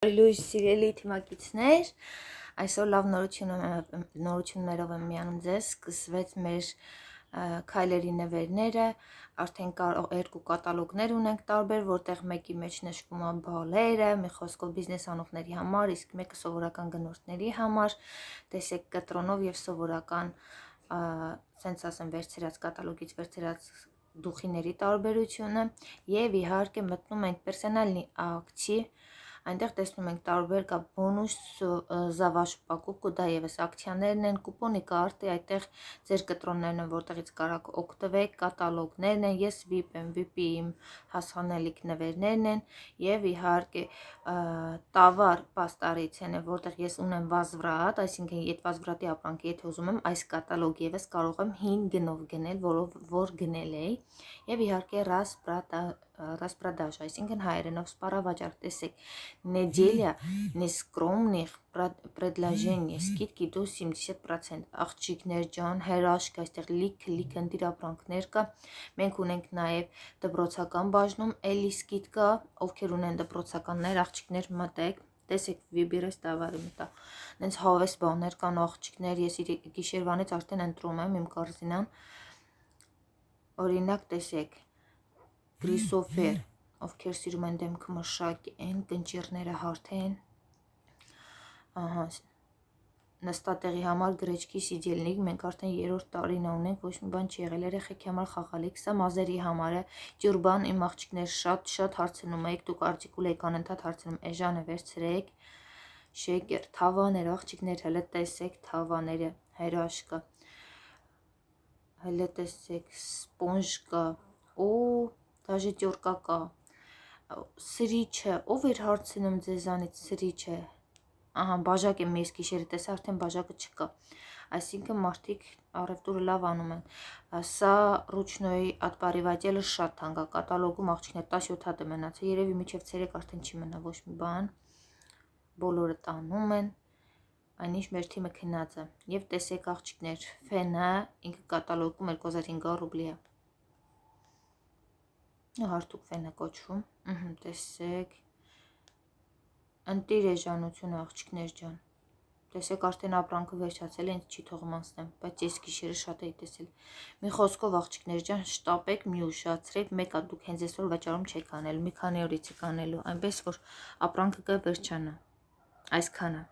Լույս սիրելի թիմակիցներ, այսօր լավ նորություններով եմ միանում ձեզ, սկսվեց մեր քայլերի նվերները, արդեն երկու կատալոգներ ունենք տարբեր, որտեղ մեկի մեջ նշվում է բալերը, մի խոսքով բիզնես անողների համար, իսկ մեկը սովորական գնորդների համար, տեսեք կտրոնով եւ սովորական, սենց ասեմ, վերցրած կատալոգից վերցրած դուխիների տարբերությունը եւ իհարկե մտնում ենք պերսոնալնի ակցի, այնտեղ տեսնում ենք տարբեր կա բոնուս զավաշ պակուպ, դա եւս ակցիաներն են, կուպոնի կարտի, այդտեղ ձեր կտրոններն են, որտեղից կարող օգտվեք, կատալոգներն են, ես VIP եմ, VIP-ի իմ հասանելիք նվերներն են եւ իհարկե տավար պաստարիցեն է, որտեղ ես ունեմ վազվրատ, այսինքն այդ վազվրատի ապրանքը եթե ուզում եմ, այս կատալոգ եւս կարող եմ 5 գնով գնել, որ գնել էի եւ իհարկե распродаж, այսինքն հայերենով սպառավաճառ, տեսեք, неделя нескромных предложений, скидки до 70%, աղջիկներ ջան, հրաշք, այստեղ լիք ընտիր ապրանքներ կա, մենք ունենք նաև դպրոցական բաժնում, էլի սկիդկա, ովքեր ունեն դպրոցականներ, աղջիկներ մտեք, տեսեք վիբիրես տավարի մտա, նենց հավես բաներ կան աղջիկներ, ես գիշերվանից արդեն ընտրում եմ իմ կորզինան, օրինակ տեսեք, գրիսոֆեր, ովքեր սիրում են դեմքը մշակ են, կնճիռները հարթ են, նստատեղի համար գրեչքի սիջելնիկ, մենք արդեն 3-րդ տարին ունենք, ոչ մի բան չի եղել, երեխեքի համար խաղալիք, սա մազերի համար է, ջուրբան, իմ աղջիկներ շատ հարցնում եք, դուք արտիկուլ եք անընդհատ հարցնում, էժանը վերցրեք, շեգեր, թավաներ, աղջիկներ, հələ տեսեք թավաները, հրաշքը, հələ տեսեք, սպոնժ կա, դաժե ճորկա կա, սրիչը, ով էր հարցնում ձեզանից սրիչը, բաժակ եմ ես գիշերը տեսա, արդեն բաժակը չկա, այսինքն մարդիկ առևտուրը լավ անում են, սա ռուչնոյի ատպարիվատելը շատ թանկ է, կատալոգում աղջիկներ 17 հատ է մնացել, երևի մինչև ցերեկ արդեն չի մնա ոչ մի բան, բոլորը տանում են, այնինչ մեր թիմը քնած է, եւ տեսեք աղջիկներ, ֆենը, ինքը կատալոգում 2500 ռուբլի է, հարթուկ ֆեն է կոչվում, տեսեք, ընտիր էժանություն աղջիկներ ջան, տեսեք արդեն ապրանքը վերջացել է, ինձ չի թողում անցնեմ, բայց ես գիշերը շատ էի տեսել, մի խոսքով աղջիկներ ջան, շտապեք, մի ուշացրեք, մեկը դուք հենց այսօր վաճառում չեք անել, մի քանի օրից եք անելու, այնպես որ ապրանքը կվերջանա, այսքանը